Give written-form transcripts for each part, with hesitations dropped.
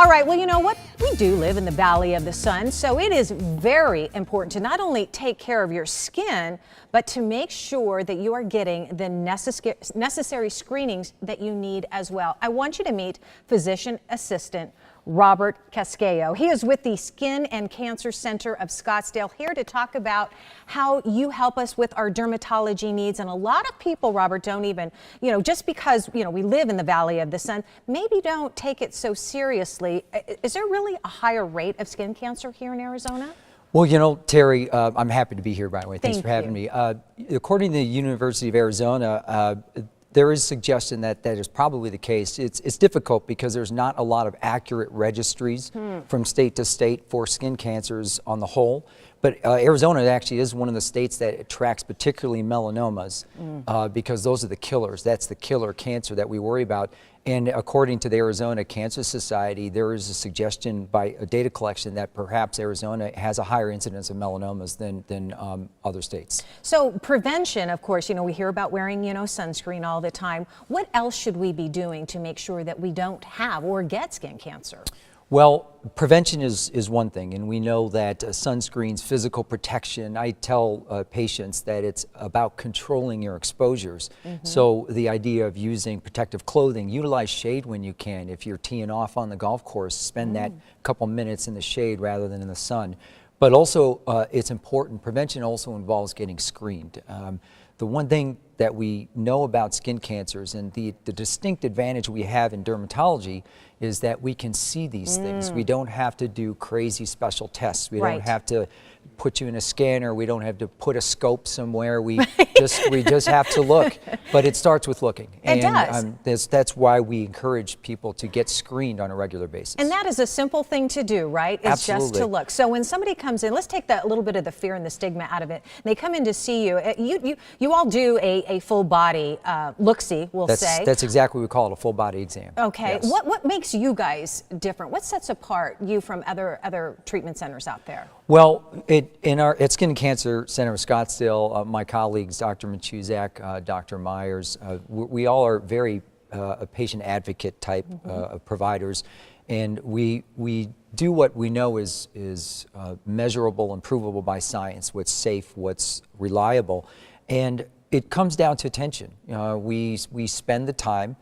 All right, well, you know what? We do live in the Valley of the Sun, so it is very important to not only take care of your skin, but to make sure that you are getting the necessary screenings that you need as well. I want you to meet physician assistant Robert Casquejo. He is with the Skin and Cancer Center of Scottsdale, here to talk about how you help us with our dermatology needs. And a lot of people, Robert, don't even, just because, we live in the Valley of the Sun, maybe don't take it so seriously. Is there really a higher rate of skin cancer here in Arizona? Well, Terry, I'm happy to be here, by the way. Thanks for having me. According to the University of Arizona, there is suggestion that that is probably the case. It's difficult because there's not a lot of accurate registries from state to state for skin cancers on the whole. But Arizona actually is one of the states that tracks particularly melanomas because those are the killers. That's the killer cancer that we worry about. And according to the Arizona Cancer Society, there is a suggestion by a data collection that perhaps Arizona has a higher incidence of melanomas than other states. So prevention, of course, we hear about wearing, sunscreen all the time. What else should we be doing to make sure that we don't have or get skin cancer? Well, prevention is one thing, and we know that sunscreen's physical protection. I tell patients that it's about controlling your exposures. So the idea of using protective clothing, utilize shade when you can. If you're teeing off on the golf course, spend that couple minutes in the shade rather than in the sun. But also, it's important, prevention also involves getting screened. The one thing that we know about skin cancers and the distinct advantage we have in dermatology is that we can see these things. We don't have to do crazy special tests. We don't have to put you in a scanner. We don't have to put a scope somewhere. We just have to look. But it starts with looking. It does. That's why we encourage people to get screened on a regular basis. And that is a simple thing to do, right? It's Absolutely. Just to look. So when somebody comes in, let's take that little bit of the fear and the stigma out of it. They come in to see you. You all do a full body look-see, we'll say. That's exactly what we call it, a full body exam. Okay. Yes. What makes you guys different? What sets apart you from other treatment centers out there? Well, at Skin and Cancer Center of Scottsdale, my colleagues, Dr. Machuzak, Dr. Myers, we all are very patient advocate type providers, and we do what we know is measurable and provable by science, what's safe, what's reliable, and it comes down to attention. We spend the time,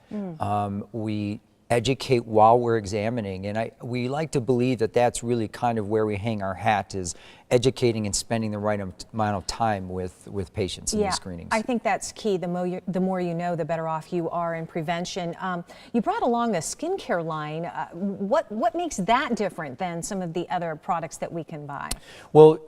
we educate while we're examining, and we like to believe that that's really kind of where we hang our hat, is educating and spending the right amount of time with patients in these screenings. I think that's key. The more you know, the better off you are in prevention. You brought along a skincare line. What makes that different than some of the other products that we can buy? Well,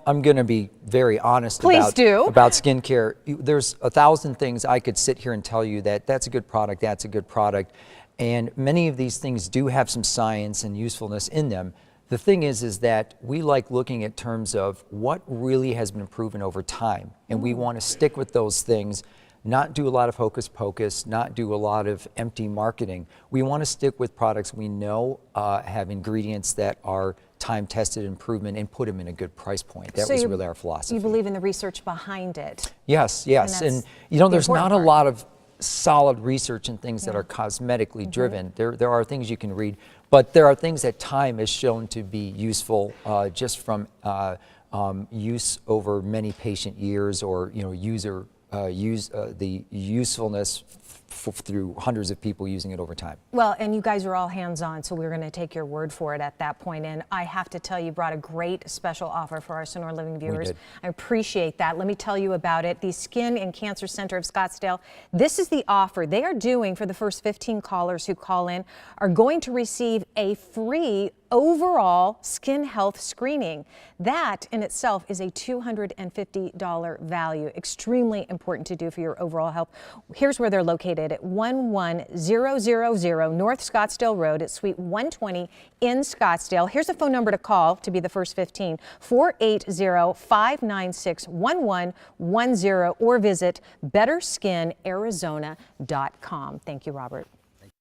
I'm going to be very honest about skincare. There's 1,000 things I could sit here and tell you that's a good product, that's a good product. And many of these things do have some science and usefulness in them. The thing is that we like looking at terms of what really has been proven over time. And we want to stick with those things, not do a lot of hocus pocus, not do a lot of empty marketing. We want to stick with products we know have ingredients that are time-tested improvement and put them in a good price point. That was really our philosophy. You believe in the research behind it. Yes. And there's not a lot of solid research and things that are cosmetically driven. There are things you can read, but there are things that time has shown to be useful just from use over many patient years, or the usefulness through hundreds of people using it over time. Well, and you guys are all hands-on, so we're going to take your word for it at that point. And I have to tell you, brought a great special offer for our Sonora Living viewers. I appreciate that. Let me tell you about it. The Skin and Cancer Center of Scottsdale, this is the offer they are doing for the first 15 callers who call in, are going to receive a free overall skin health screening. That in itself is a $250 value. Extremely important to do for your overall health. Here's where they're located at 11000 North Scottsdale Road at Suite 120 in Scottsdale. Here's a phone number to call to be the first 15, 480-596-1110, or visit betterskinarizona.com. Thank you, Robert.